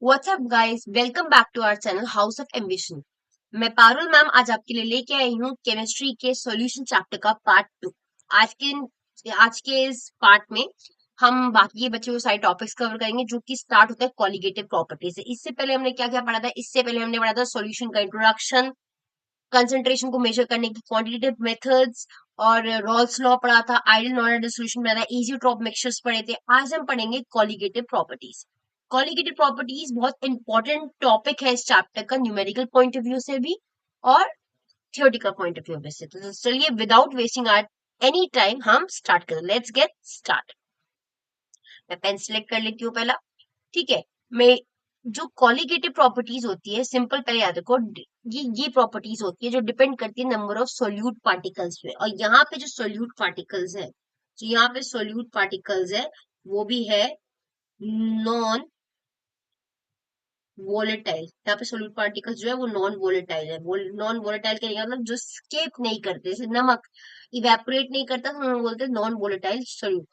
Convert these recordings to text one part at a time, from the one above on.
WhatsApp guys, welcome back to our channel House of Ambition. मैं Parul ma'am आज आपके लिए लेके आई हूँ केमिस्ट्री के सॉल्यूशन चैप्टर का पार्ट 2। आज के इस पार्ट में हम बाकी के बच्चों को सारे टॉपिक्स कवर करेंगे जो कि स्टार्ट होता है कॉलिगेटिव प्रॉपर्टी से। इससे पहले हमने क्या क्या पढ़ा था? इससे पहले हमने पढ़ा था सॉल्यूशन का इंट्रोडक्शन, कंसंट्रेशन को मेजर करने की क्वांटिटेटिव मेथड्स और रॉल्स लॉ पढ़ा था, आइडियल नॉन आइडियल सॉल्यूशन पढ़ा था, इज़ोट्रॉप मिक्सचर्स पढ़े थे। आज हम पढ़ेंगे कॉलिगेटिव प्रॉपर्टीज। कॉलिगेटिव प्रॉपर्टीज बहुत इंपॉर्टेंट टॉपिक है इस चैप्टर का, न्यूमेरिकल पॉइंट ऑफ व्यू से भी और थियोरेटिकल पॉइंट ऑफ व्यू से। तो चलिए without wasting our any time हम स्टार्ट करें। Let's get start. मैं पेन सिलेक्ट कर लेती हूँ पहला। ठीक है। मैं जो कॉलिगेटिव प्रॉपर्टीज होती है, सिंपल पहले याद रखो, ये प्रॉपर्टीज होती है जो डिपेंड करती है नंबर ऑफ सोल्यूट पार्टिकल्स पे। और यहाँ पे जो सोल्यूट पार्टिकल्स है, जो यहाँ पे सोल्यूट पार्टिकल्स है वो भी है नॉन वोलेटाइल। यहाँ पे सोल्यूट पार्टिकल्स जो है वो नॉन वोलेटाइल है। नॉन वोलेटाइल का मतलब जो स्केप नहीं करते, जैसे नमक इवेपोरेट नहीं करता, तो हम बोलते हैं नॉन वोलेटाइल सोल्यूट।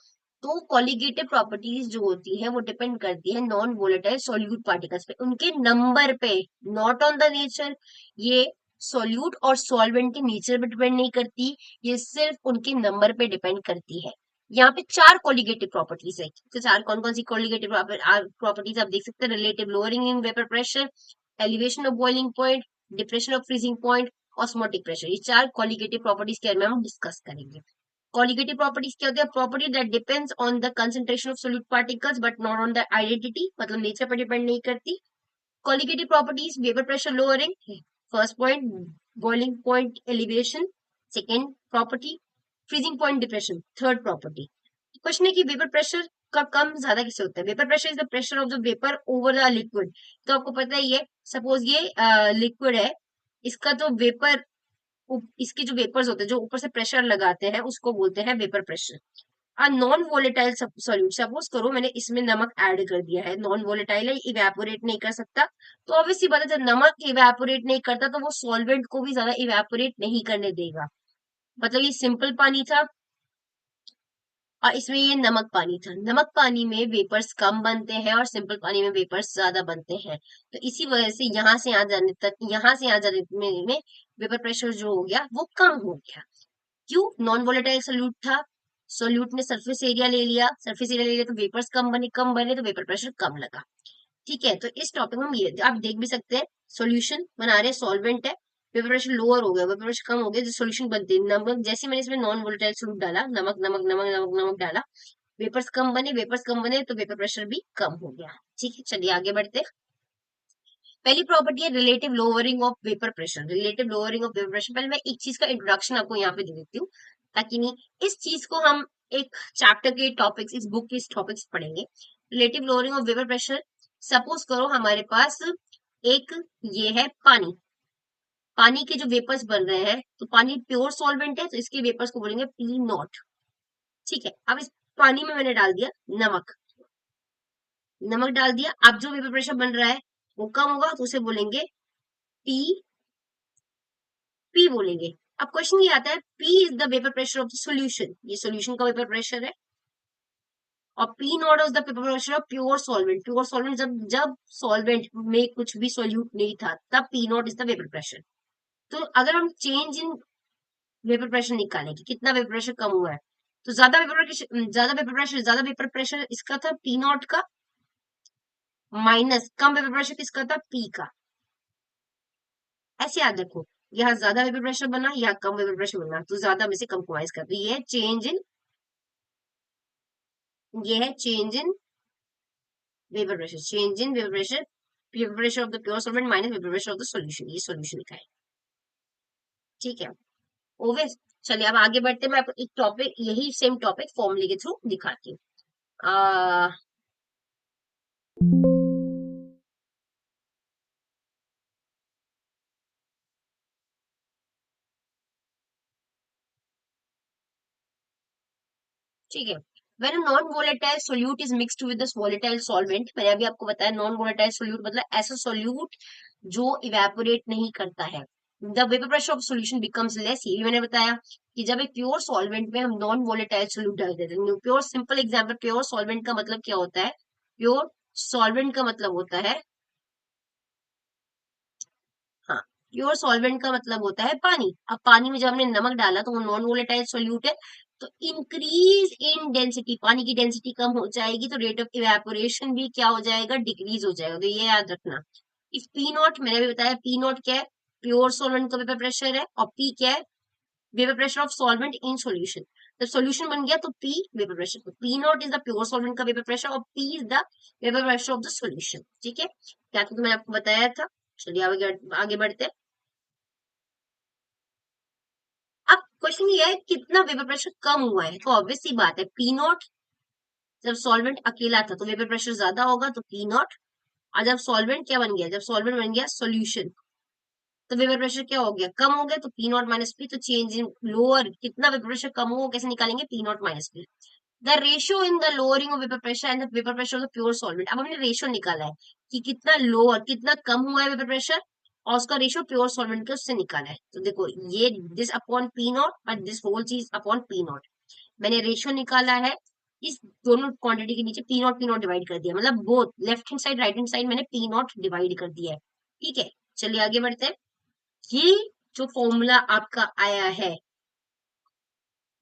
तो कॉलिगेटिव प्रॉपर्टीज जो होती है वो डिपेंड करती है नॉन वोलेटाइल सोल्यूट पार्टिकल्स पे, उनके नंबर पे, नॉट ऑन द नेचर। ये सोल्यूट और सॉल्वेंट के नेचर पे डिपेंड नहीं करती, ये सिर्फ उनके नंबर पे डिपेंड करती है। यहाँ पे चार कोलिगेटिव प्रॉपर्टीज है। तो चार कौन कौन सी कोलिगेटिव प्रॉपर्टीज आप देख सकते हैं? Relative lowering in vapour pressure, elevation of boiling point, depression of freezing point, osmotic pressure. ये चार कोलिगेटिव प्रॉपर्टीज के बारे में हम डिस्कस करेंगे। कोलिगेटिव प्रॉपर्टीज क्या होती है? Property that depends on the concentration of solute particles but not on the identity, मतलब नेचर पर डिपेंड नहीं करती। Colligative properties, vapour pressure lowering, first point, boiling point elevation, second property, freezing point depression, third property. Question है कि vapour pressure का कम ज्यादा किससे होता है? Vapour pressure is the pressure of the vapour over the liquid. तो आपको पता ही है, सपोज ये लिक्विड है, इसका तो वेपर, इसके जो वेपर्स होते हैं जो ऊपर से प्रेशर लगाते हैं उसको बोलते हैं vapour pressure. Non volatile solute, suppose करो मैंने इसमें नमक ऐड कर दिया है, नॉन वोलेटाइल है, इवेपोरेट नहीं कर सकता। तो ऑब्वियसली बात है, जब नमक इवेपोरेट नहीं करता तो वो सॉल्वेंट को भी ज्यादा इवेपोरेट नहीं करने देगा। मतलब ये सिंपल पानी था और इसमें ये नमक पानी था। नमक पानी में वेपर्स कम बनते हैं और सिंपल पानी में वेपर्स ज्यादा बनते हैं। तो इसी वजह से यहाँ से यहाँ जाने तक, यहाँ से यहाँ जाने में वेपर प्रेशर जो हो गया वो कम हो गया। क्यों? नॉन वोलेटाइल सोल्यूट था, सोल्यूट ने सरफेस एरिया ले लिया, सरफेस एरिया ले लिया तो वेपर्स कम बने तो वेपर प्रेशर कम लगा। ठीक है। तो इस टॉपिक में हम ये आप देख भी सकते हैं, सॉल्यूशन बना रहे, सॉल्वेंट है, वेपर प्रेशर लोअर हो गया, वेपर प्रेशर कम हो गया, जो सॉल्यूशन बनते हैं। नमक जैसे मैंने इसमें नॉन वोलेटाइल सोल्यूट डाला, नमक नमक नमक नमक नमक डाला, वेपर्स कम बने तो वेपर प्रेशर भी कम हो गया। ठीक है, चलिए आगे बढ़ते हैं। पहली प्रॉपर्टी है relative lowering of vapour pressure. Relative lowering of vapour pressure, पहले मैं एक चीज का इंट्रोडक्शन आपको यहाँ पे दे देती हूँ ताकि नहीं, इस चीज को हम एक चैप्टर के टॉपिक्स, इस बुक के टॉपिक्स पढ़ेंगे। Relative lowering of vapour pressure, suppose करो हमारे पास एक ये है पानी, पानी के जो वेपर्स बन रहे हैं, तो पानी प्योर सॉल्वेंट है तो इसके वेपर्स को बोलेंगे पी नॉट। ठीक है। अब इस पानी में मैंने डाल दिया नमक, नमक डाल दिया, अब जो वेपर प्रेशर बन रहा है वो कम होगा तो उसे बोलेंगे पी, पी बोलेंगे। अब क्वेश्चन ये आता है, P is the vapour pressure of the solution, ये सॉल्यूशन का वेपर प्रेशर है, और P naught is the vapour pressure of pure solvent. Pure solvent, जब जब सॉल्वेंट में कुछ भी सॉल्यूट नहीं था तब P naught is the vapour pressure. तो अगर हम चेंज इन वेपर प्रेशर निकालें कि कितना वेपर प्रेशर कम हुआ है, तो ज्यादा वेपर प्रेशर इसका था पी नॉट का, माइनस कम वेपर प्रेशर किसका था? पी का। ऐसे याद रखो, यहाँ ज्यादा वेपर प्रेशर बना, यहाँ कम वेपर प्रेशर बना, तो ज्यादा में से कंप्रोमाइज कर, तो ये है चेंज इन, ये है change in vapour pressure, change in vapour pressure of the pure solvent minus vapour pressure of the solution, ये सॉल्यूशन का है। ठीक है, ओके। चलिए अब आगे बढ़ते हैं, मैं आपको एक टॉपिक, यही सेम टॉपिक फॉर्मूले के थ्रू दिखाती हूँ। ठीक है। When a non-volatile solute is mixed with this volatile solvent, मैंने अभी आपको बताया नॉन वोलेटाइल सोल्यूट मतलब ऐसा सोल्यूट जो इवेपोरेट नहीं करता है। The vapour pressure of solution becomes less, ये भी मैंने बताया कि जब एक प्योर सॉल्वेंट में हम नॉन वोलेटाइल सोल्यूट डाल देते हैं। Pure, simple example, pure solvent का मतलब क्या होता है? प्योर सॉल्वेंट का मतलब होता है प्योर सॉल्वेंट का मतलब होता है पानी। अब पानी में जब हमने नमक डाला तो वो नॉन वोलेटाइल सोल्यूट है, तो इंक्रीज इन डेंसिटी, पानी की डेंसिटी कम हो जाएगी तो रेट ऑफ इवेपोरेशन भी क्या हो जाएगा, डिक्रीज हो जाएगा। तो ये याद रखना। इस पी नॉट मैंने भी बताया, पी नॉट क्या है, प्योर सॉल्वेंट का वेपर प्रेशर है, और पी क्या है, vapour pressure of solvent in solution. जब सॉल्यूशन बन गया तो पी वेपर प्रेशर, तो P naught is the pure solvent का वेपर प्रेशर और P is the vapour pressure of the solution. ठीक है, क्या तो मैंने आपको बताया था। चलिए आगे बढ़ते हैं। अब क्वेश्चन ये है कितना वेपर प्रेशर कम हुआ है, तो ऑब्वियस सी बात है पी नॉट, जब सॉल्वेंट अकेला था तो वेपर प्रेशर ज्यादा होगा तो पी नॉट, और जब सॉल्वेंट क्या बन गया, जब सॉल्वेंट बन गया सॉल्यूशन तो वेपर प्रेशर क्या हो गया, कम हो गया, तो पी नॉट माइनस पी, तो चेंज इन लोअर, कितना वेपर प्रेशर कम हो कैसे निकालेंगे, P naught minus P. The ratio in the lowering of vapour pressure and the vapour pressure of the pure solvent. अब हमने रेशियो निकाला है कि कितना लोअर, कितना कम हुआ है वेपर प्रेशर, और उसका रेशियो प्योर सॉल्वेंट के उससे निकाला है। तो देखो ये दिस अपॉन पी नॉट और दिस होल चीज अपॉन पी नॉट, मैंने रेशियो निकाला है। इस दोनों क्वांटिटी के नीचे पी नॉट डिवाइड कर दिया, मतलब both left hand side right hand side मैंने पी नॉट डिवाइड कर दिया है। ठीक है, चलिए आगे बढ़ते हैं। ये जो फॉर्मूला आपका आया है,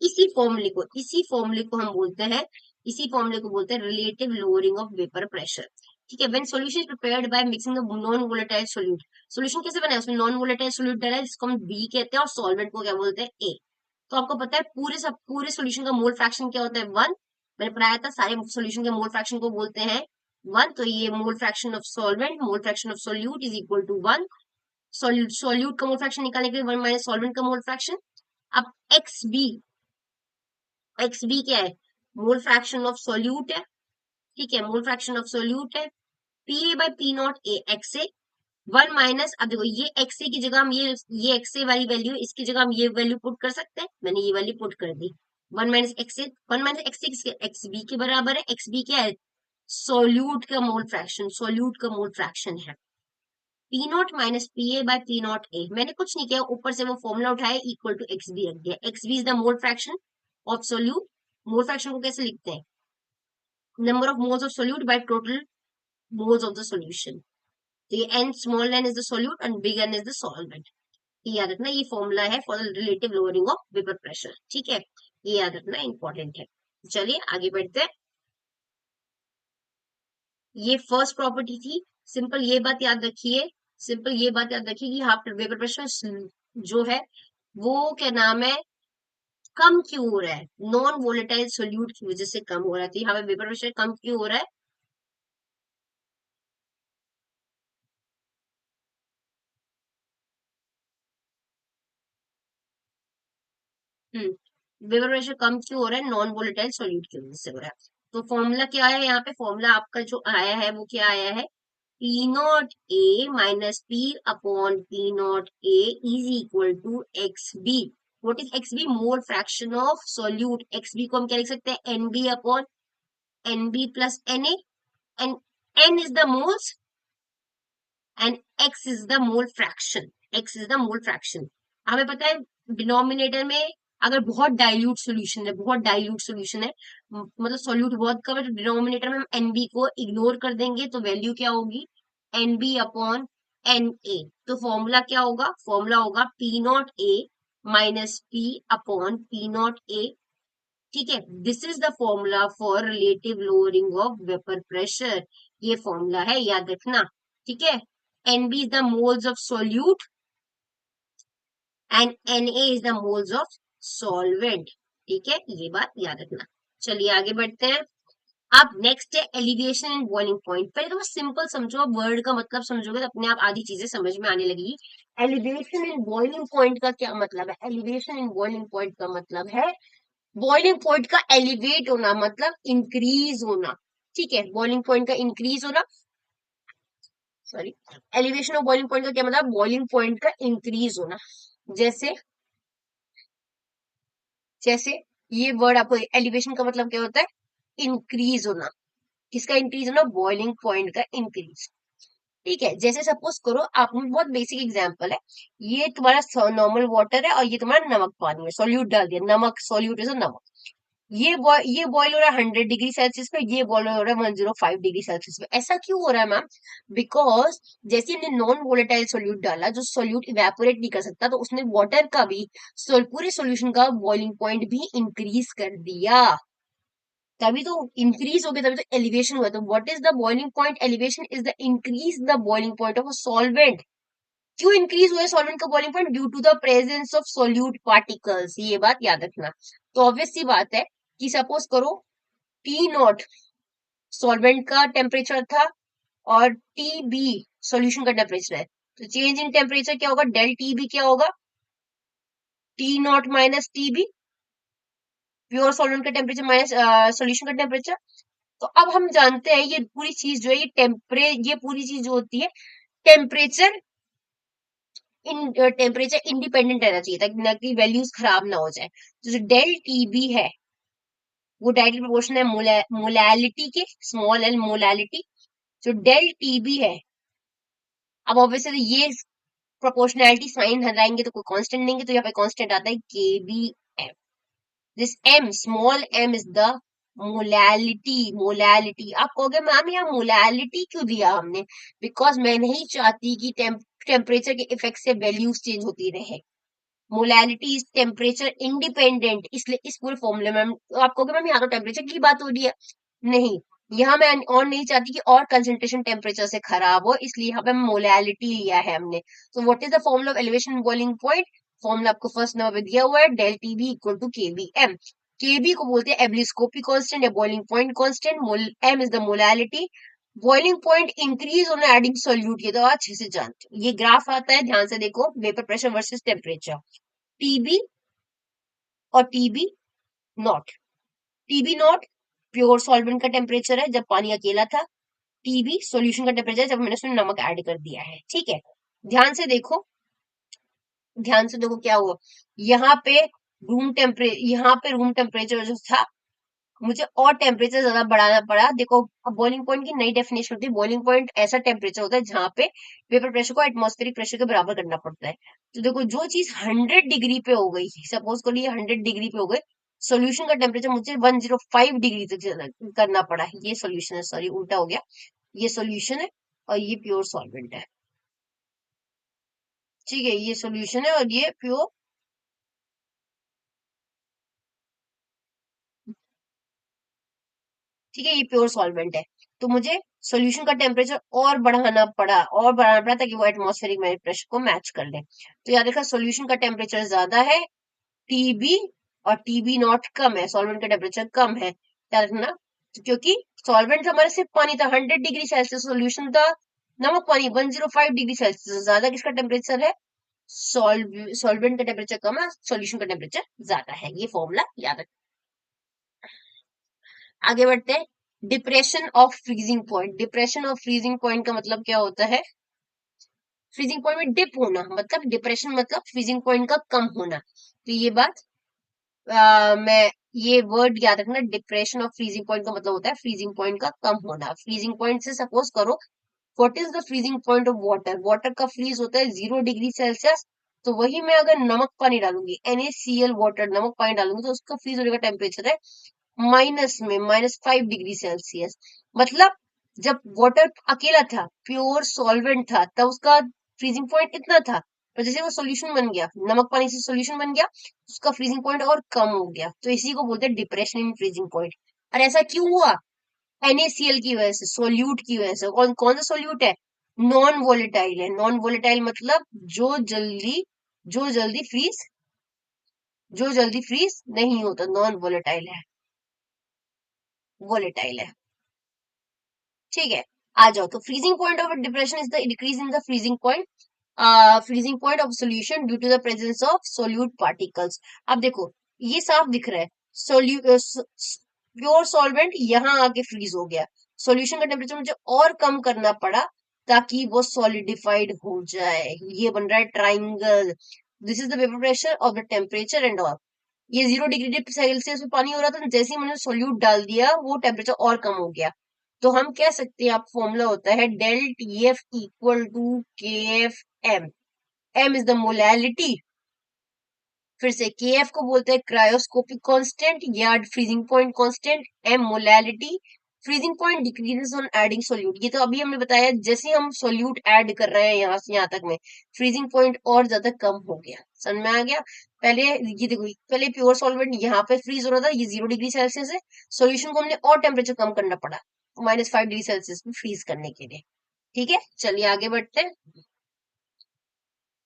इसी फॉर्मूले को हम बोलते हैं, इसी फॉर्मूले को बोलते हैं relative lowering of vapour pressure. ठीक है, when solution is prepared by mixing the non volatile solute. Solution कैसे बना है, उसमें नॉन वोलेटाइल सॉल्यूट डाला है जिसको हम बी कहते हैं, और सॉल्वेंट को क्या बोलते हैं, ए। तो आपको पता है पूरे सॉल्यूशन का मोल फ्रैक्शन क्या होता है, 1। मैंने पढ़ाया था, सारे सॉल्यूशन के मोल फ्रैक्शन को बोलते हैं 1। तो ये mole fraction of solvent, mole fraction of solute is equal to 1। Solute का मोल फ्रैक्शन निकालने के लिए 1 माइनस सॉल्वेंट का मोल फ्रैक्शन। अब एक्स बी क्या है, मोल फ्रैक्शन ऑफ सोल्यूट है। ठीक है, मोल फ्रैक्शन ऑफ सोल्यूट है, P A by P naught A x A, 1 minus, अब देखो ये एक्स ए की जगह हम ये एक्स ए वाली वैल्यू, इसकी जगह हम ये वैल्यू पुट कर सकते हैं, मैंने ये वैल्यू पुट कर दी। 1 माइनस एक्स ए, 1 माइनस एक्स ए किसके, एक्स बी के बराबर है। एक्स बी क्या है, सोल्यूट का मोल फ्रैक्शन, सोल्यूट का मोल फ्रैक्शन है। P naught minus P A by P naught ए, मैंने कुछ नहीं किया, ऊपर से वो फॉर्मूला उठाया, इक्वल टू एक्स बी रख दिया। X B is the mole fraction of solute. Mole fraction को कैसे लिखते हैं, number of moles of solute by total moles of the solution. तो ये n small n is the solute and big n is the solvent. ये याद रखना, ये फॉर्मूला है for the relative lowering of vapour pressure. ठीक है, ये याद रखना इंपॉर्टेंट है। चलिए आगे बढ़ते हैं। ये फर्स्ट प्रॉपर्टी थी। सिंपल ये बात याद रखिए, सिंपल ये बात याद रखिए कि यहाँ पर वेपर प्रेशर जो है वो क्या नाम है, कम क्यों हो रहा है, नॉन वोलेटाइल सोल्यूट की वजह से कम हो रहा है। तो यहाँ पे वेपर प्रेशर कम क्यों हो रहा है, वेपर प्रेशर कम क्यों हो रहा है, नॉन वोलेटाइल सॉल्यूट की वजह से हो रहा है। तो फॉर्मूला क्या है, यहाँ पे फॉर्मूला आपका जो आया है वो क्या आया है, P naught A minus P upon P naught A is equal to X B. What is X B, mole fraction of solute. X B को हम क्या लिख सकते हैं, N B upon N B plus N A, and N is the moles and X is the mole fraction, X is the mole fraction. हमें पता है denominator में अगर बहुत डाइल्यूट सॉल्यूशन है, बहुत डाइल्यूट सॉल्यूशन है, मतलब सॉल्यूट बहुत कम है, तो डिनोमिनेटर में हम एनबी को इग्नोर कर देंगे, तो वैल्यू क्या होगी, एनबी अपॉन एन ए। तो फॉर्मूला क्या होगा, फॉर्मूला होगा P naught A minus P upon P naught A. ठीक है, this is the formula for relative lowering of vapour pressure. ये फॉर्मूला है, याद रखना। ठीक है, N B is the moles of solute and Na is the moles of solvent. ठीक है, ये बात याद रखना। चलिए आगे बढ़ते हैं। अब नेक्स्ट है एलिवेशन एंड बॉइलिंग पॉइंट। पहले तो सिंपल समझो, वर्ड का मतलब समझोगे तो अपने आप आधी चीजें समझ में आने लगेगी। एलिवेशन एंड बॉइलिंग पॉइंट का क्या मतलब है, एलिवेशन एंड बॉइलिंग पॉइंट का मतलब है, बॉइलिंग पॉइंट का एलिवेट होना मतलब इंक्रीज होना। ठीक है, बॉइलिंग पॉइंट का इंक्रीज होना, सॉरी, एलिवेशन और बॉइलिंग पॉइंट का क्या मतलब, बॉइलिंग पॉइंट का इंक्रीज होना। जैसे जैसे ये वर्ड आपको, एलिवेशन का मतलब क्या होता है, इंक्रीज होना। किसका इंक्रीज होना, बॉइलिंग पॉइंट का इंक्रीज। ठीक है, जैसे सपोज करो, आप में बहुत बेसिक एग्जांपल है, ये तुम्हारा नॉर्मल वाटर है और ये तुम्हारा नमक पानी है, सॉल्यूट डाल दिया, नमक सॉल्यूट इज नमक। ये बॉईल हो रहा है 100 डिग्री सेल्सियस पे, ये बॉईल हो रहा है 105 डिग्री सेल्सियस पे। ऐसा क्यों हो रहा है मैम? बिकॉज जैसे हमने नॉन वोलेटाइल सोल्यूट डाला, जो सोल्यूट इवेपोरेट नहीं कर सकता, तो उसने वाटर का भी पूरे सोल्यूशन का बॉइलिंग पॉइंट भी इंक्रीज कर दिया। तभी तो इंक्रीज हो गया, तभी तो एलिवेशन हुआ। तो what is the boiling point? Elevation is the increase the boiling point of a solvent. क्यों इंक्रीज हुआ सॉल्वेंट का boiling point? Due to the presence of solute particles. ये बात याद रखना। तो ऑब्वियस सी बात है कि सपोज करो टी नॉट सॉल्वेंट का टेम्परेचर था और टी बी सॉल्यूशन का टेम्परेचर है, तो चेंज इन टेम्परेचर क्या होगा? डेल टी बी क्या होगा? T naught minus T B, pure solvent का टेम्परेचर माइनस सॉल्यूशन का टेम्परेचर। तो अब हम जानते हैं ये पूरी चीज जो है, ये पूरी चीज जो होती है टेम्परेचर टेम्परेचर इंडिपेंडेंट रहना चाहिए, ताकि ना कि वैल्यूज खराब ना हो जाए। तो जो डेल टी बी है वो डायरेक्टली प्रोपोर्शनल है मोलैलिटी के, स्मॉल एल मोलैलिटी। जो डेल टी बी है, अब ऑब्वियसली ये प्रोपोर्शनैलिटी साइन हटाएंगे तो कोई कांस्टेंट लेंगे, तो यहाँ पे कांस्टेंट आता है K B M. This M, small M is the molality. आप कहोगे मैम यहाँ मोलैलिटी क्यों दिया हमने? बिकॉज मैं नहीं चाहती कि टेम्परेचर के इफेक्ट से वैल्यूज चेंज होती रहे। मोलैलिटी इज टेम्परेचर इंडिपेंडेंट, इसलिए इस पूरे फॉर्मूले में आप कहोगे मैम यहाँ तो टेम्परेचर की बात हो रही है। नहीं, यहाँ मैं और नहीं चाहती कि और कंसंट्रेशन टेम्परेचर से खराब हो, इसलिए यहाँ पे मोलैलिटी लिया है हमने। तो what is the formula of elevation boiling point? Formula आपको फर्स्ट नंबर पे दिया हुआ है, del T B equal to K B M. K B को बोलते हैं एब्लिस्कोपी कांस्टेंट या boiling point constant, M is the molality. Boiling point increase होना एडिंग सोल्यूट, ये तो आप अच्छे से जानते हो। ये ग्राफ आता है, ध्यान से देखो, vapour pressure versus temperature. TB और TB naught. TB naught pure solvent का टेम्परेचर है जब पानी अकेला था। टीबी सॉल्यूशन का टेम्परेचर है जब मैंने उसमें नमक ऐड कर दिया है। ठीक है, ध्यान से देखो, ध्यान से देखो क्या हुआ। यहाँ पे रूम टेम्परेचर जो था, मुझे और टेम्परेचर ज्यादा बढ़ाना पड़ा। देखो, अब बॉइलिंग पॉइंट की नई डेफिनेशन होती है। बॉइलिंग पॉइंट ऐसा टेम्परेचर होता है जहाँ पे वेपर प्रेशर को एटमॉस्फेरिक प्रेशर के बराबर करना पड़ता है। तो देखो, जो चीज 100 डिग्री पे हो गई, सपोज करो ये 100 डिग्री पे हो गई, सोल्यूशन का टेम्परेचर मुझे 105 डिग्री तक करना पड़ा है। ये सोल्यूशन है, सॉरी उल्टा हो गया, ये सोल्यूशन है और ये प्योर सॉल्वेंट है। ठीक है, ये सोल्यूशन है और ये प्योर, ठीक है, ये प्योर सॉल्वेंट है। तो मुझे सॉल्यूशन का टेम्परेचर और बढ़ाना पड़ा ताकि वो एटमॉस्फेरिक प्रेशर को मैच कर ले। तो याद रखा, सॉल्यूशन का टेम्परेचर ज्यादा है टीबी, और टीबी नॉट कम है, सॉल्वेंट का टेम्परेचर कम है। याद रखना, तो क्योंकि सॉल्वेंट हमारे सिर्फ पानी था 100 डिग्री सेल्सियस, सोल्यूशन था नमक पानी 105 डिग्री सेल्सियस। ज्यादा किसका टेम्परेचर है? सॉल्वेंट का टेम्परेचर कम है, सॉल्यूशन का टेम्परेचर ज्यादा है। ये फॉर्मूला याद रखना। आगे बढ़ते हैं। Depression of freezing point. Depression of freezing point का मतलब क्या होता है? फ्रीजिंग पॉइंट में डिप होना, मतलब डिप्रेशन मतलब फ्रीजिंग पॉइंट का कम होना। तो ये बात मैं ये वर्ड याद रखना, डिप्रेशन ऑफ फ्रीजिंग पॉइंट का मतलब होता है फ्रीजिंग पॉइंट का कम होना। फ्रीजिंग पॉइंट से सपोज करो, what is the freezing point of water? Water का फ्रीज होता है 0 डिग्री सेल्सियस। तो वही मैं अगर नमक पानी डालूंगी, NaCl वाटर, नमक पानी डालूंगी, तो उसका फ्रीज होने का टेम्परेचर है -5 डिग्री सेल्सियस। मतलब जब वाटर अकेला था, प्योर सॉल्वेंट था, तब उसका फ्रीजिंग पॉइंट इतना था। पर जैसे वो सोल्यूशन बन गया, नमक पानी से सोल्यूशन बन गया, उसका फ्रीजिंग पॉइंट और कम हो गया। तो इसी को बोलते हैं डिप्रेशन इन फ्रीजिंग पॉइंट। और ऐसा क्यों हुआ? NaCl की वजह से, सोल्यूट की वजह से। कौन कौन सा सोल्यूट है? नॉन वोलेटाइल है। नॉन वोलेटाइल मतलब जो जल्दी फ्रीज जो जल्दी फ्रीज नहीं होता, नॉन वोलेटाइल है। वोलेटाइल है, ठीक है। आ जाओ, तो freezing point of depression is the decrease in the freezing point of solution due to the presence of solute particles. अब देखो, ये साफ दिख रहा है, प्योर सॉल्वेंट यहाँ आके फ्रीज हो गया, सॉल्यूशन का टेम्परेचर मुझे और कम करना पड़ा ताकि वो सॉलिडिफाइड हो जाए। ये बन रहा है triangle. This is the vapour pressure of the temperature and all. ये 0 डिग्री सेल्सियस में पानी हो रहा था, जैसे ही मैंने सोल्यूट डाल दिया वो टेम्परेचर और कम हो गया। तो हम कह सकते हैं, आप फॉर्मूला होता है del T F equal to K F M. M is the molality फिर से KF को बोलते हैं क्रायोस्कोपिक कांस्टेंट या freezing point constant. M molality, freezing point decreases on adding solute. ये तो अभी हमने बताया, जैसे हम सोल्यूट ऐड कर रहे हैं यहाँ से यहाँ तक में फ्रीजिंग पॉइंट और ज्यादा कम हो गया। समझ में आ गया? पहले ये देखो, पहले प्योर सॉल्वेंट यहाँ पे फ्रीज हो रहा था, ये 0 डिग्री सेल्सियस है। सोल्यूशन को हमने और टेम्परेचर कम करना पड़ा, -5 डिग्री सेल्सियस में फ्रीज करने के लिए। ठीक है, चलिए आगे बढ़ते हैं।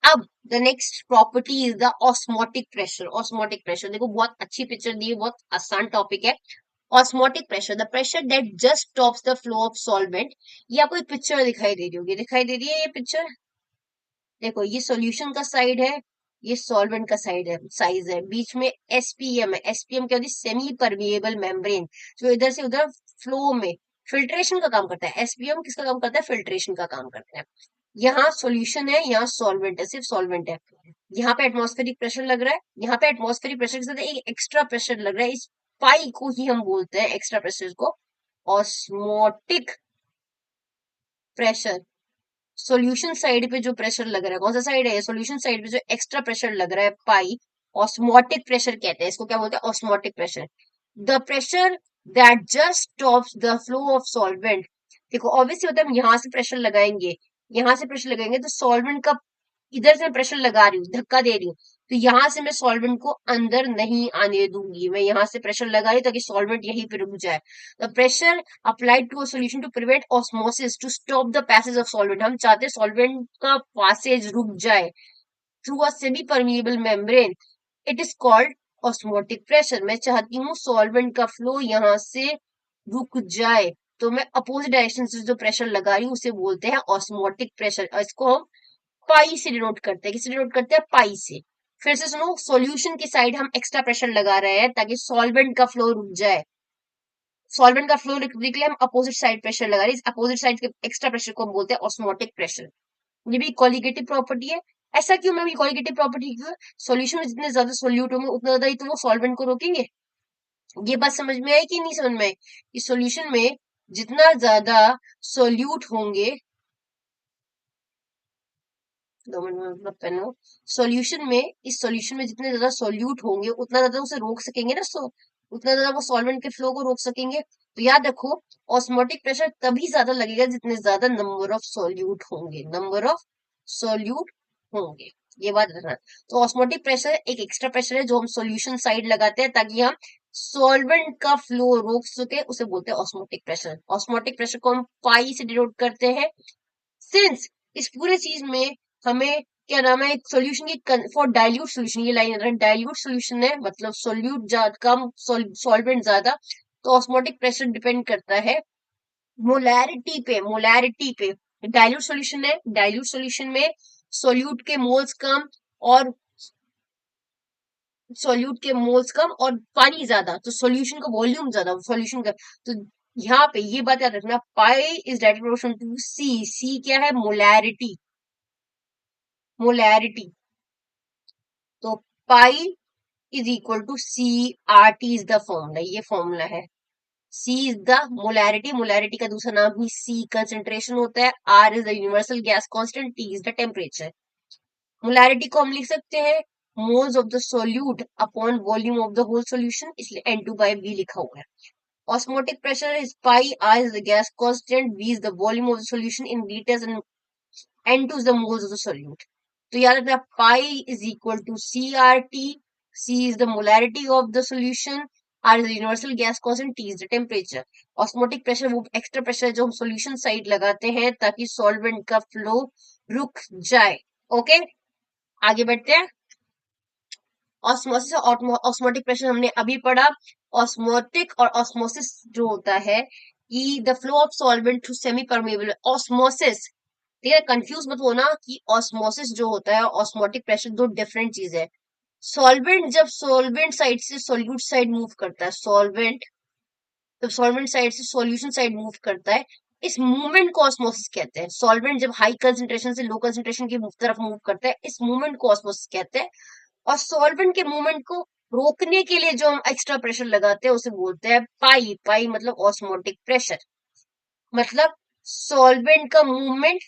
अब the next property is the osmotic pressure. Osmotic pressure देखो, बहुत अच्छी पिक्चर दी है, बहुत आसान टॉपिक है। Osmotic pressure, the pressure that just stops the flow of solvent. ये आपको एक पिक्चर दिखाई दे रही होगी, दिखाई दे रही है ये पिक्चर? देखो, ये सॉल्यूशन का साइड है, ये सॉल्वेंट का साइड है, साइज है, बीच में एसपीएम है। एसपीएम क्या होती है? सेमी परमिएबल मेम्ब्रेन, जो इधर से उधर फ्लो में फिल्ट्रेशन का काम करता है। एसपीएम किसका काम करता है? फिल्ट्रेशन का काम करता है। यहाँ सॉल्यूशन है, यहाँ सॉल्वेंट है, सिर्फ सॉल्वेंट है। यहाँ पे एटमॉस्फेरिक प्रेशर लग रहा है, यहाँ पे एटमॉस्फेरिक प्रेशर के साथ एक एक्स्ट्रा प्रेशर लग रहा है। इस पाई को ही हम बोलते हैं, एक्स्ट्रा प्रेशर को, ऑस्मोटिक प्रेशर। सॉल्यूशन साइड पे जो प्रेशर लग रहा है, कौन सा साइड है? सॉल्यूशन साइड पे जो एक्स्ट्रा प्रेशर लग रहा है, पाई, ऑस्मोटिक प्रेशर कहते हैं इसको। क्या बोलते हैं? Osmotic pressure. The pressure that just stops the flow of solvent. देखो, ऑब्वियसली होता है, हम यहाँ से प्रेशर लगाएंगे, यहाँ से प्रेशर लगाएंगे तो सॉल्वेंट का, इधर से मैं प्रेशर लगा रही हूँ, धक्का दे रही हूँ, तो यहाँ से मैं सॉल्वेंट को अंदर नहीं आने दूंगी। मैं यहाँ से प्रेशर लगा रही हूँ ताकि सॉल्वेंट यहीं पे रुक जाए। The pressure applied to a solution to prevent osmosis to stop the passage of solvent. हम चाहते हैं सॉल्वेंट का पासेज रुक जाए through a semi permeable membrane, it is called osmotic pressure. मैं चाहती हूँ सॉल्वेंट का फ्लो यहाँ से रुक जाए, तो मैं अपोजिट डायरेक्शन से जो प्रेशर लगा रही हूँ उसे बोलते हैं ऑस्मोटिक प्रेशर। इसको हम पाई से डिनोट करते हैं। किससे डिनोट करते हैं? पाई से। फिर से सुनो, सॉल्यूशन की साइड हम एक्स्ट्रा प्रेशर लगा रहे हैं ताकि सॉल्वेंट का फ्लो रुक जाए। सॉल्वेंट का फ्लो रुकने के लिए हम अपोजिट साइड प्रेशर लगा रहे हैं। इस अपोजिट साइड के एक्स्ट्रा प्रेशर को हम बोलते हैं ऑस्मोटिक प्रेशर। ये भी कॉलिगेटिव प्रॉपर्टी है। ऐसा क्यों मैम? ये कॉलिगेटिव प्रॉपर्टी क्यों? सॉल्यूशन में जितने ज्यादा सोल्यूट होंगे उतना ज्यादा ही तो वो सॉल्वेंट को रोकेंगे। ये बात समझ में आई कि नहीं समझ में आई? इस सॉल्यूशन में जितना ज्यादा सोल्यूट होंगे, 2 मिनट में मतलब पेन हो, सॉल्यूशन में, इस सॉल्यूशन में जितने ज्यादा सोल्यूट होंगे उतना ज्यादा उसे रोक सकेंगे ना, उतना ज्यादा वो सॉल्वेंट के फ्लो को रोक सकेंगे। तो याद रखो, ऑस्मोटिक प्रेशर तभी ज्यादा लगेगा जितने ज्यादा नंबर ऑफ सोल्यूट होंगे, नंबर ऑफ सोल्यूट होंगे। ये बात रखना। तो ऑस्मोटिक प्रेशर एक एक्स्ट्रा प्रेशर है जो हम सॉल्यूशन साइड लगाते हैं ताकि हम सॉल्वेंट का फ्लो रोक सके, उसे बोलते हैं ऑस्मोटिक प्रेशर। ऑस्मोटिक प्रेशर को हम पाई से डिनोट करते हैं। सिंस इस पूरे चीज में हमें क्या नाम है, एक सोल्यूशन की, फॉर डाइल्यूट सोल्यूशन, ये लाइन डाइल्यूट सोल्यूशन है, मतलब सोल्यूट कम, सॉल्वेंट ज्यादा, तो ऑस्मोटिक प्रेशर डिपेंड करता है मोलैरिटी पे। मोलैरिटी पे डाइल्यूट सोल्यूशन है, डाइल्यूट सोल्यूशन में सोल्यूट के मोल्स कम और सोल्यूट के मोल्स कम और पानी ज्यादा, तो सोल्यूशन का वॉल्यूम ज्यादा, सोल्यूशन का। तो यहाँ पे ये बात याद रखना, pi is direct proportional to C. C क्या है? मोलैरिटी। मोलैरिटी, तो pi is equal to C R T is the formula, ये फॉर्मूला है। C is the molarity, molarity का दूसरा नाम भी सी कंसेंट्रेशन होता है। R is the universal gas constant, T is the temperature. Molarity को हम लिख सकते हैं moles of the solute upon volume of the whole solution, इसलिए N2/V लिखा हुआ है। Osmotic pressure is pi, R is the gas constant, V is the volume of the solution in litres and N2 is the moles of the solute. तो याद रखना, pi is equal to CRT. C is the molarity of the solution. R is the universal gas constant. T is the temperature. Osmotic pressure वो extra pressure है जो हम solution side लगाते हैं ताकि सॉल्वेंट का फ्लो रुक जाए। ओके, आगे बढ़ते हैं। ऑस्मोसिस और ऑस्मोटिक प्रेशर हमने अभी पढ़ा। ऑस्मोटिक और ऑस्मोसिस जो होता है कि the flow of solvent through semi permeable. Osmosis, ठीक है, कंफ्यूज मत होना कि ऑस्मोसिस जो होता है, ऑस्मोटिक प्रेशर, दो डिफरेंट चीज है। सॉल्वेंट जब सॉल्वेंट साइड से सोल्यूट साइड मूव करता है, सॉल्वेंट जब सॉल्वेंट साइड से सॉल्यूशन साइड मूव करता है, इस मूवमेंट को ऑस्मोसिस कहते हैं। सॉल्वेंट जब हाई कंसेंट्रेशन से लो कंसेंट्रेशन की तरफ मूव करता है, इस मूवमेंट को ऑस्मोसिस कहते हैं। और सॉल्वेंट के मूवमेंट को रोकने के लिए जो हम एक्स्ट्रा प्रेशर लगाते हैं उसे बोलते हैं पाई। पाई मतलब ऑस्मोटिक प्रेशर, मतलब सॉल्वेंट का movement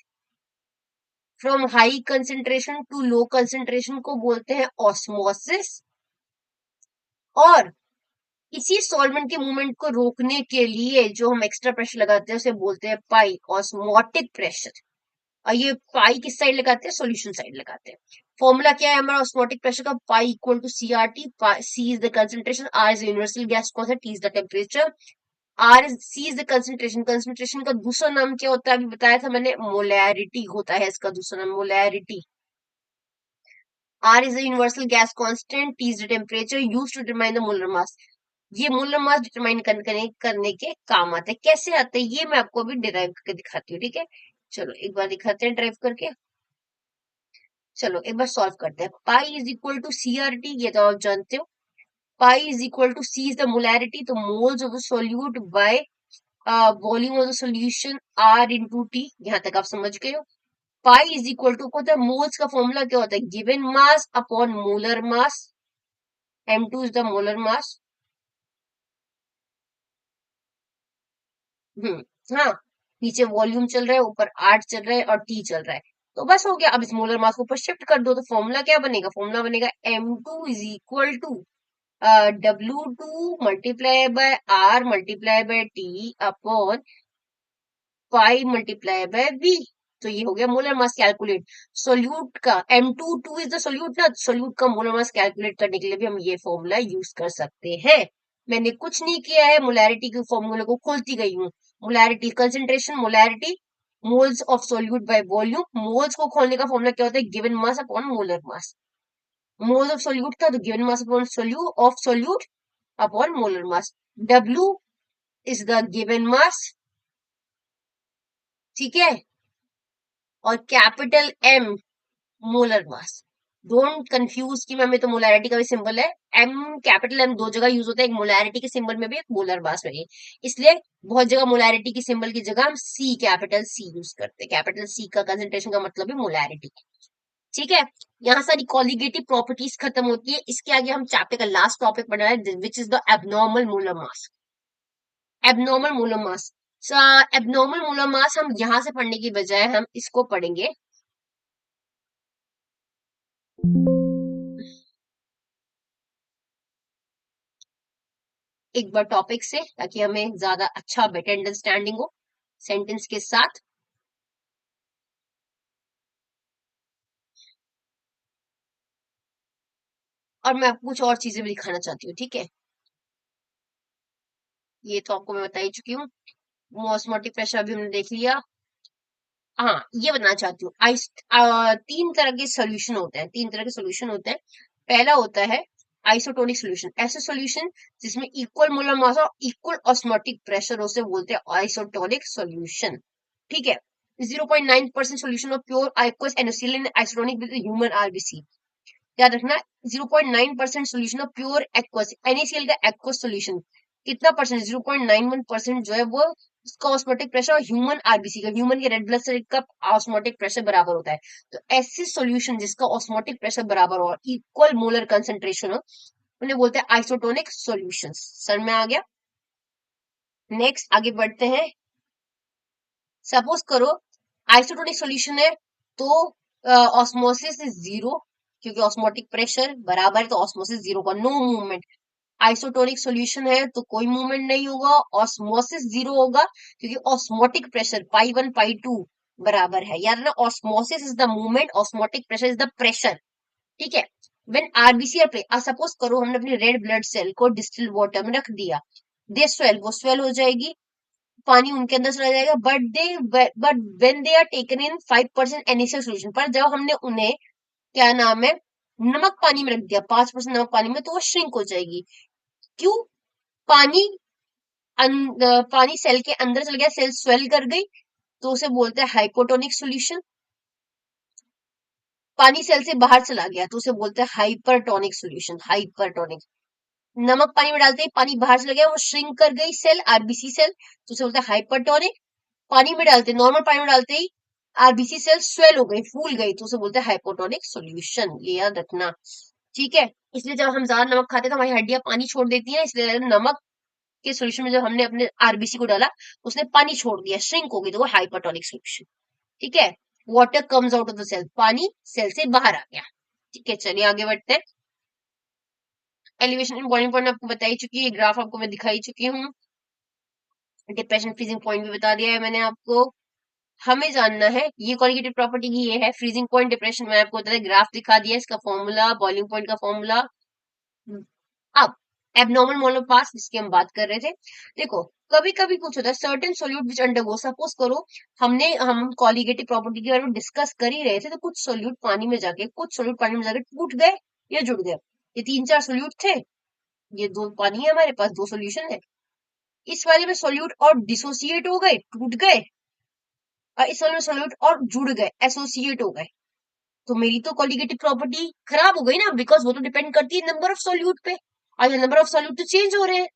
from high concentration to low concentration को बोलते हैं ऑस्मोसिस, और इसी सॉल्वेंट के मूवमेंट को रोकने के लिए जो हम एक्स्ट्रा प्रेशर लगाते हैं उसे बोलते हैं पाई, ऑस्मोटिक प्रेशर। और ये पाई किस साइड लगाते हैं, सॉल्यूशन साइड लगाते हैं। फॉर्मूला क्या है हमारा ऑस्मोटिक प्रेशर का, pi equal to C R T, C is the concentration, R is universal gas constant, T is the temperature, R is C is the concentration. Concentration का दूसरा नाम क्या होता है, अभी बताया था मैंने, मोलैरिटी होता है इसका दूसरा नाम, molarity. R is the universal gas constant, T is the temperature used to determine the molar mass. ये मोलर मास डिटरमाइन करने के काम आते हैं। कैसे आते हैं ये मैं आपको अभी डिराइव करके दिखाती हूँ, ठीक है। चलो एक बार दिखाते हैं ड्राइव करके। चलो एक बार सॉल्व करते हैं। Pi is equal to C R T, ये तो आप जानते हो। Pi is equal to C is the molarity, तो moles of the solute by volume of the solution R into T, यहाँ तक आप समझ गए हो। पाई इज इक्वल टू होता है, मोल्स का फॉर्मूला क्या होता है, given mass upon molar mass, m2 is the molar मास। हाँ, नीचे वॉल्यूम चल रहा है, ऊपर आर चल रहा है और टी चल रहा है, तो बस हो गया। अब इस मोलर मास को ऊपर शिफ्ट कर दो, तो फॉर्मूला क्या बनेगा, फॉर्मूला बनेगा m2 is equal to W2 multiply by R multiply by T upon pi multiply by V. तो ये हो गया मोलर मास कैलकुलेट। सोल्यूट का M22 इज द सोल्यूट ना, सोल्यूट का मोलर मास कैलकुलेट करने के लिए भी हम ये फॉर्मूला यूज कर सकते हैं। मैंने कुछ नहीं किया है, मोलैरिटी के फॉर्मूले को खोलती गई हूँ। Molarity concentration, molarity, moles of solute by volume. Moles को खोलने का फॉर्मूला क्या होता है, given mass upon molar mass. Moles of solute था तो given mass upon solute upon molar mass. W is the given mass, ठीक है, और capital M molar mass. Don't confuse कि मैम ये तो मोलैरिटी का भी सिंबल है। एम, कैपिटल एम दो जगह यूज होता है, एक मोलैरिटी के सिंबल में भी, एक मोलर मास में भी। इसलिए बहुत जगह मोलैरिटी की सिंबल की जगह हम सी, कैपिटल सी यूज करते हैं। कैपिटल सी का कंसेंट्रेशन का मतलब है मोलैरिटी, ठीक है। यहाँ सारी कॉलिगेटिव प्रॉपर्टीज खत्म होती है। इसके आगे हम चैप्टर का लास्ट टॉपिक पढ़ रहे हैं, which is the abnormal molar mass. Abnormal molar mass, abnormal molar मास हम यहाँ से पढ़ने की बजाय हम इसको पढ़ेंगे, एक बार टॉपिक से, ताकि हमें ज्यादा अच्छा बेटर अंडरस्टैंडिंग हो सेंटेंस के साथ। और मैं आपको कुछ और चीजें भी दिखाना चाहती हूँ, ठीक है। ये तो आपको मैं बता ही चुकी हूँ। ऑस्मोटिक प्रेशर अभी हमने देख लिया। हाँ, ये बताना चाहती हूँ, तीन तरह के सोल्यूशन होते हैं, तीन तरह के सोल्यूशन होते हैं। पहला होता है आइसोटोनिक सोल्यूशन, ऐसे सोल्यूशन जिसमें इक्वल मोलर मास और इक्वल ऑस्मोटिक प्रेशर हो, उसे बोलते हैं आइसोटोनिक सोल्यूशन, ठीक है। 0.9% solution of pure aqueous NaCl in isotonic with human RBC. याद रखना, 0.9% solution of pure aqueous, NaCl का एक्वस सोल्यूशन कितना परसेंट, 0.91% जो है वो उसका ऑस्मोटिक प्रेशर और ह्यूमन आरबीसी का, ह्यूमन के रेड ब्लड सेल का ऑस्मोटिक प्रेशर बराबर होता है। तो ऐसे सोल्यूशन जिसका ऑस्मोटिक प्रेशर बराबर हो और इक्वल मोलर कंसेंट्रेशन हो, उन्हें बोलते हैं आइसोटोनिक सॉल्यूशंस। सर में आ गया। नेक्स्ट आगे बढ़ते हैं। सपोज करो आइसोटोनिक सॉल्यूशन है, तो ऑस्मोसिस इज जीरो, क्योंकि ऑस्मोटिक प्रेशर बराबर है, तो ऑस्मोसिस जीरो का, नो मूवमेंट। आइसोटोनिक सॉल्यूशन है तो कोई मूवमेंट नहीं होगा, ऑस्मोसिस जीरो होगा, क्योंकि ऑस्मोटिक प्रेशर पाई 1 पाई 2 बराबर है। याद ना, osmosis is the movement, osmotic pressure is the pressure, ठीक है। व्हेन आरबीसी सपोज करो हमने अपनी रेड ब्लड सेल को डिस्टिल वाटर में रख दिया, दे स्वेल, वो स्वेल हो जाएगी, पानी उनके अंदर चला जाएगा, but when they are taken in 5% NaCl solution, पर जब हमने उन्हें क्या नाम है, नमक पानी में रख दिया, 5% नमक पानी में, तो वो श्रिंक हो जाएगी। क्यों, पानी पानी सेल के अंदर चल गया, सेल स्वेल कर गई, तो उसे बोलते हैं हाइपोटोनिक सोल्यूशन। पानी सेल से बाहर चला गया तो उसे बोलते हैं हाइपरटोनिक सोल्यूशन, हाइपरटोनिक। नमक पानी में डालते ही पानी बाहर चला गया, वो श्रिंक कर गई सेल, आरबीसी सेल, तो उसे बोलते हैं हाइपरटोनिक। पानी में डालते, नॉर्मल पानी में डालते ही आरबीसी सेल स्वेल हो गई, फूल गई, तो उसे बोलते हैं हाइपोटोनिक सोल्यूशन। ये याद रखना, ठीक है। इसलिए जब हम ज्यादा नमक खाते हैं तो हमारी हड्डियां पानी छोड़ देती है, इसलिए नमक के सोल्यूशन में जब हमने अपने आरबीसी को डाला, उसने पानी छोड़ दिया, श्रिंक हो गई, तो वो हाइपरटोनिक सोल्यूशन, ठीक है। Water comes out of the cell, पानी सेल से बाहर आ गया। ठीक है, चलिए आगे बढ़ते हैं। एलिवेशन इन बॉइलिंग पॉइंट आपको बताई चुकी है, ग्राफ आपको मैं दिखाई चुकी हूँ। डिप्रेशन फ्रीजिंग पॉइंट भी बता दिया है मैंने आपको। हमें जानना है ये कोलिगेटिव प्रॉपर्टी की, ये है फ्रीजिंग पॉइंट, डिप्रेशन में आपको बता ग्राफ दिखा दिया, इसका फॉर्मूला, बॉइलिंग पॉइंट का फॉर्मूला। अब एबनॉर्मल मोलर मास जिसकी हम बात कर रहे थे, देखो कभी कभी कुछ होता है सर्टेन सोल्यूट विच अंडरगो, सपोज करो हम कोलिगेटिव प्रॉपर्टी के बारे में डिस्कस कर ही रहे थे, तो कुछ सोल्यूट पानी में जाके टूट गए या जुड़ गए। ये 3-4 सोल्यूट थे, ये 2 पानी है हमारे पास, 2 सोल्यूशन है। इस वाले में सोल्यूट और डिसोसिएट हो गए, टूट गए, और इस वाले में सोल्यूट और जुड़ गए, एसोसिएट हो गए। तो मेरी तो कोलिगेटिव प्रॉपर्टी खराब हो गई ना, बिकॉज वो तो डिपेंड करती है नंबर ऑफ सोल्यूट पे, और नंबर ऑफ सोल्यूट तो चेंज हो रहे हैं।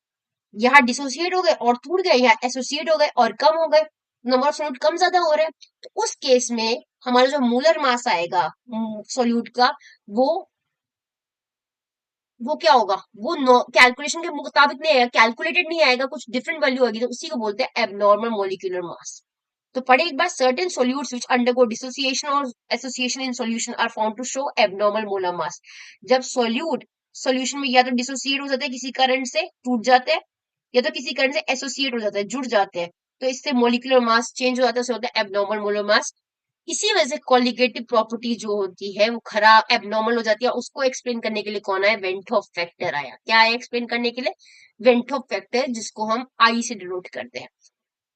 यहाँ डिसोसिएट हो गए और टूट गए, यहाँ एसोसिएट हो गए और कम हो गए, नंबर ऑफ सोल्यूट कम ज्यादा हो रहे हैं। तो उस केस में हमारा जो मोलर मास आएगा सोल्यूट का, वो वो क्या होगा, वो कैलकुलेशन के मुताबिक नहीं आएगा, कैलकुलेटेड नहीं आएगा, कुछ डिफरेंट वैल्यू आएगी, तो उसी को बोलते हैं एबनॉर्मल मोलिकुलर मास। तो पढ़े एक बार, certain solutes which undergo dissociation और association in solution are found to show abnormal molar mass. जब सोल्यूट सॉल्यूशन में या तो डिसोसिएट हो जाते हैं किसी कारण से, टूट जाते हैं, या तो किसी कारण से एसोसिएट हो जाता है, जुड़ जाते हैं, तो इससे मोलिकुलर मास चेंज हो जाता है, उसे होता है एबनॉर्मल मोलर मास। इसी वजह से कोलिगेटिव प्रॉपर्टी जो होती है वो खराब एबनॉर्मल हो जाती है। उसको एक्सप्लेन करने के लिए कौन आया, वेंट ऑफ फैक्टर आया। क्या आया एक्सप्लेन करने के लिए, वेंट ऑफ फैक्टर, जिसको हम आई से डिनोट करते हैं।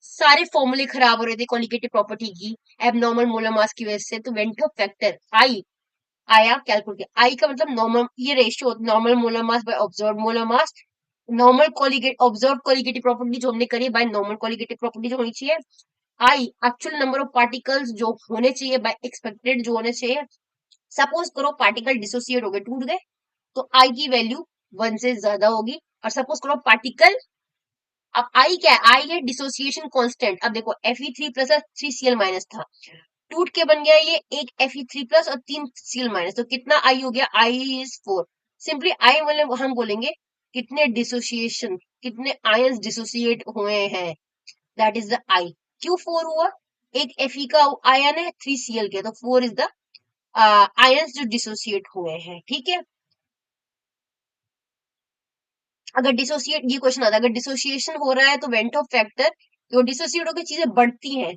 सारे फॉर्मूले खराब हो रहे थे कोलिगेटिव प्रॉपर्टी की एबनॉर्मल मोलर मास की वजह से, तो वेंट ऑफ फैक्टर आई आया कैलकुलेट। आई का मतलब नॉर्मल, ये ratio normal molar mass by observe molar mass. Normal colligate observe colligative property जो हमने करी बाय नॉर्मल कोलिगेटिव प्रॉपर्टी जो होनी चाहिए। आई एक्चुअल नंबर ऑफ पार्टिकल्स जो होने चाहिए बाय एक्सपेक्टेड जो होने चाहिए। सपोज करो पार्टिकल डिसोसिएट हो गए, टूट गए, तो आई की वैल्यू 1 से ज्यादा होगी। और सपोज करो पार्टिकल, अब आई क्या है, आई है डिसोसिएशन कांस्टेंट। अब देखो Fe3+ और 3Cl माइनस था, टूट के बन गया ये एक Fe3+ और 3Cl माइनस, तो कितना आई हो गया, आई इज 4। सिंपली आई मतलब हम बोलेंगे कितने डिसोसिएशन, कितने आयंस डिसोसिएट हुए हैं, दैट इज द आई। क्यों 4 हुआ, एक Fe का आयन है, 3Cl के, तो 4 इज द आयंस जो डिसोसिएट हुए हैं। ठीक है, अगर डिसोसिएट, ये क्वेश्चन आता है, अगर डिसोसिएशन हो रहा है तो वेंट ऑफ फैक्टर, तो डिसोसिएट होकर चीजें बढ़ती हैं,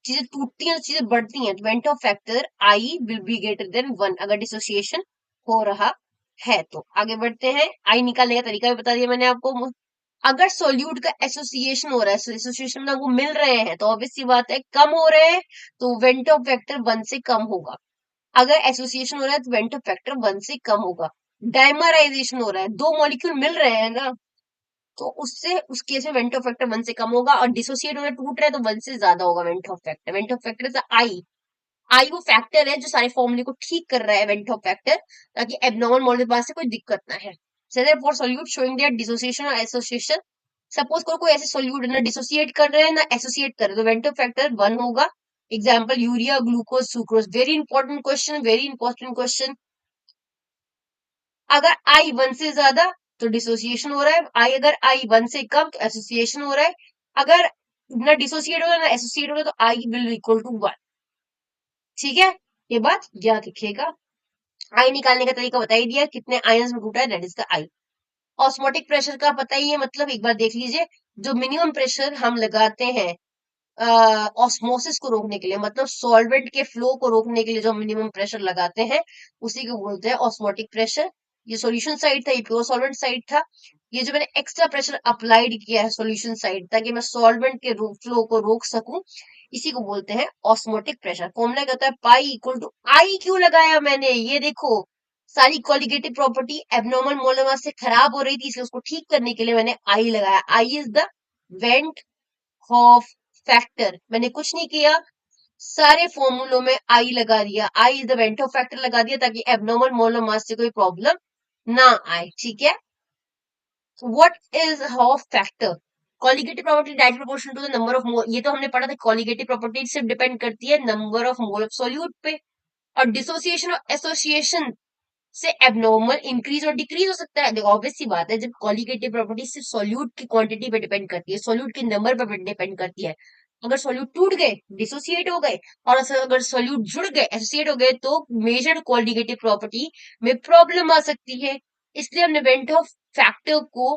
चीजें टूटती हैं, चीजें बढ़ती हैं, तो went Hoff factor I will be greater than 1 अगर डिसोसिएशन हो रहा है। तो आगे बढ़ते हैं, आई निकालने का तरीका भी बता दिया मैंने आपको। अगर सोल्यूट का एसोसिएशन हो रहा है, एसोसिएशन में वो मिल रहे हैं, तो ऑब्वियस सी बात है कम हो रहे हैं, तो वेंट ऑफ फैक्टर 1 से कम होगा। अगर एसोसिएशन हो रहा है तो वेंट ऑफ फैक्टर 1 से कम होगा। डायमराइजेशन हो रहा है, 2 मॉलिक्यूल मिल रहे हैं ना, तो उससे उस केस में वेंट ऑफ फैक्टर 1 से कम होगा। और डिसोसिएट हो रहा है, टूट रहा है, तो 1 से ज्यादा होगा van't Hoff factor. Van't Hoff factor is I. I वो फैक्टर है जो सारे फॉर्मूले को ठीक कर रहा है, वेंट ऑफ फैक्टर, ताकि एबनॉर्मल मॉडल पास से कोई दिक्कत ना है। For solute showing there dissociation और एसोसिएशन, सपोज करो कोई ऐसे सोल्यूट ना डिसोसिएट कर रहे हैं ना एसोसिएट कर रहे हैं, तो वेंट ऑफ फैक्टर 1 होगा। Example urea, glucose, sucrose. Very important question, very important question. अगर आई 1 से ज्यादा तो डिसोसिएशन हो रहा है, आई अगर आई 1 से कम तो एसोसिएशन हो रहा है। अगर ना डिसोसिएट हो रहा है ना एसोसिएट हो रहा है, तो आई विल इक्वल टू 1। ठीक है, ये बात याद रखिएगा। आई निकालने का तरीका बता ही दिया, कितने आयंस में टूटा है, that is the I. Osmotic pressure का पता ही है, मतलब एक बार देख लीजिए, जो मिनिमम प्रेशर हम लगाते हैं ऑस्मोसिस को रोकने के लिए, मतलब सॉल्वेंट के फ्लो को रोकने के लिए जो मिनिमम प्रेशर लगाते हैं, उसी को बोलते हैं ऑस्मोटिक प्रेशर। ये सॉल्यूशन साइड था, ये प्योर सॉल्वेंट साइड था। ये जो मैंने एक्स्ट्रा प्रेशर अप्लाइड किया है सॉल्यूशन साइड, ताकि मैं सॉल्वेंट के फ्लो को रोक सकूं, इसी को बोलते हैं ऑस्मोटिक प्रेशर। फॉर्मूला क्या होता है, पाई इक्वल टू आई। क्यों लगाया मैंने, ये देखो सारी कोलिगेटिव प्रॉपर्टी एबनॉर्मल मोलर मास से खराब हो रही थी, इसलिए उसको ठीक करने के लिए मैंने आई लगाया। I is the van't Hoff factor, मैंने कुछ नहीं किया, सारे फॉर्मूलों में आई लगा दिया, I is the van't Hoff factor लगा दिया, ताकि एबनॉर्मल मोलर मास से कोई प्रॉब्लम ना आए। ठीक है, what is Hoff factor, colligative property direct proportional to the number of mole. ये तो हमने पढ़ा था, कोलिगेटिव प्रॉपर्टी सिर्फ डिपेंड करती है number of mole of solute पे। और डिसोसिएशन और एसोसिएशन से एबनॉर्मल इंक्रीज और डिक्रीज हो सकता है। देखो ऑब्वियस सी बात है, जब कोलिगेटिव प्रॉपर्टी सिर्फ सॉल्यूट की क्वांटिटी पे डिपेंड करती है, सॉल्यूट के नंबर पर डिपेंड करती है, अगर सॉल्यूट टूट गए डिसोसिएट हो गए, और अगर सॉल्यूट जुड़ गए एसोसिएट हो गए तो मेजर कोलिगेटिव प्रॉपर्टी में प्रॉब्लम आ सकती है। इसलिए हमने वेंट ऑफ फैक्टर को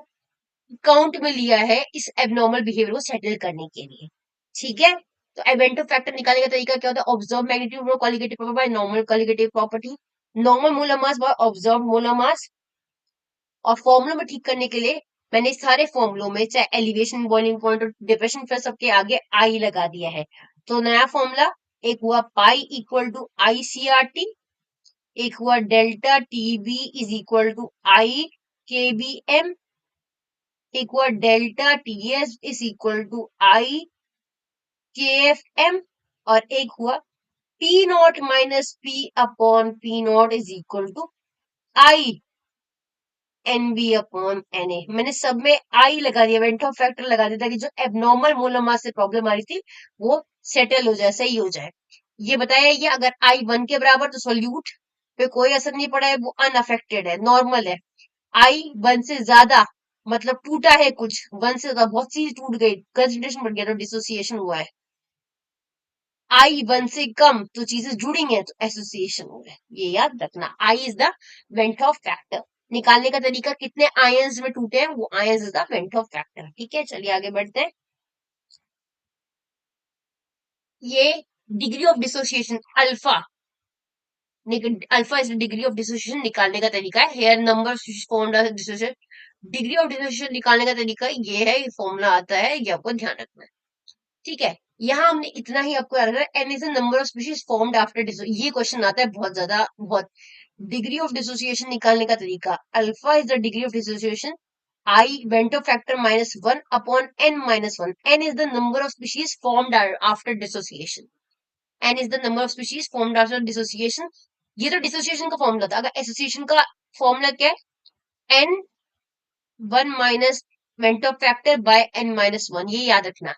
काउंट में लिया है इस एबनॉर्मल बिहेवियर को सेटल करने के लिए। ठीक है, तो एवेंट ऑफ फैक्टर निकालने का तरीका क्या होता है? Observe magnitude colligative property by normal colligative property, normal molar mass by observe molar मास। और फॉर्मूला में ठीक करने के लिए मैंने सारे फॉर्मूलों में चाहे एलिवेशन, बॉइलिंग पॉइंट और डिप्रेशन फिर सबके आगे आई लगा दिया है। तो नया फॉर्मूला एक हुआ pi equal to I C R T, एक हुआ delta T B is equal to I K B M, एक हुआ delta T S is equal to I K F M, और एक हुआ P naught minus P upon P naught is equal to I N B upon N A. मैंने सब में I लगा दिया, वेंट ऑफ फैक्टर लगा दिया ताकि जो एबनॉर्मल मोलर मास से प्रॉब्लम आ रही थी वो सेटल हो जाए, सही हो जाए। ये बताया ये अगर आई 1 के बराबर तो सोल्यूट पे कोई असर नहीं पड़ा है, वो अनअफेक्टेड है, नॉर्मल है। आई 1 से ज्यादा मतलब टूटा है कुछ, 1 से ज्यादा बहुत चीज टूट गई, कंसंट्रेशन बढ़ गया तो डिसोसिएशन हुआ है। आई 1 से कम तो चीजें जुड़ी हैं तो एसोसिएशन हो गया, ये याद रखना। I is the van't Hoff factor. निकालने का तरीका कितने आयंस में टूटे हैं वो ions is the van't Hoff factor. ठीक है, चलिए आगे बढ़ते हैं। ये degree of dissociation alpha, alpha is degree of dissociation निकालने का तरीका है। Here number formed dissociation, degree of dissociation निकालने का तरीका ये है, ये फॉर्मूला आता है, ये आपको ध्यान रखना है। ठीक है, यहाँ हमने इतना ही आपको याद रखना है। N is the number of species formed after, ये क्वेश्चन आता है बहुत ज्यादा, बहुत। डिग्री ऑफ डिसोसिएशन निकालने का तरीका, alpha is the degree of dissociation, I went Hoff factor -1 upon n -1। n is the number of species formed after dissociation, n is the number of species formed after dissociation. ये तो dissociation का formula था। अगर association का formula क्या है? n 1 minus went Hoff factor by n -1, ये याद रखना।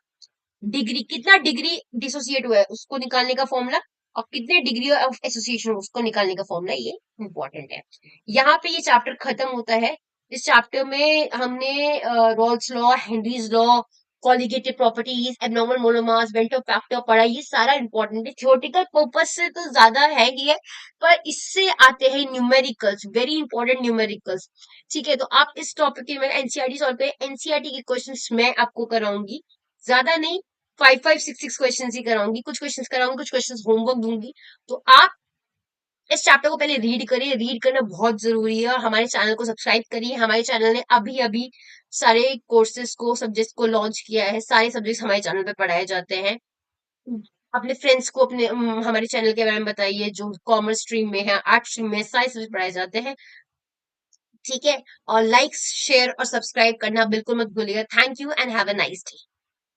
डिग्री, कितना डिग्री डिसोसिएट हुआ है उसको निकालने का फॉर्मूला, और कितने डिग्री ऑफ एसोसिएशन उसको निकालने का फॉर्मूला, ये इंपॉर्टेंट है। यहाँ पे ये चैप्टर खत्म होता है। इस चैप्टर में हमने Rawls law, Henry's law, colligative properties, abnormal molar मास, वेंट ऑफ फैक्टर पढ़ा। ये सारा इंपॉर्टेंट है, थियोरेटिकल पर्पज से तो ज्यादा है ही है, पर इससे आते हैं न्यूमेरिकल्स, वेरी इंपॉर्टेंट न्यूमेरिकल्स। ठीक है, तो आप इस टॉपिक के मैं एनसीईआरटी सॉल्व पे एनसीईआरटी के क्वेश्चंस मैं आपको कराऊंगी, ज्यादा नहीं, 5 5 6 6 क्वेश्चन ही कराऊंगी, कुछ क्वेश्चन कराऊंगी, कुछ क्वेश्चन होमवर्क दूंगी। तो आप इस चैप्टर को पहले रीड करिए, रीड करना बहुत जरूरी है। और हमारे चैनल को सब्सक्राइब करिए, हमारे चैनल ने अभी अभी सारे कोर्सेज को, सब्जेक्ट को लॉन्च किया है, सारे सब्जेक्ट हमारे चैनल पे पढ़ाए जाते हैं। अपने फ्रेंड्स को अपने हमारे चैनल के बारे में बताइए, जो कॉमर्स स्ट्रीम में है, आर्ट स्ट्रीम में, सारे सब्जेक्ट पढ़ाए जाते हैं। ठीक है, और लाइक शेयर और सब्सक्राइब करना बिल्कुल मत भूलिएगा। Thank you and have a nice day.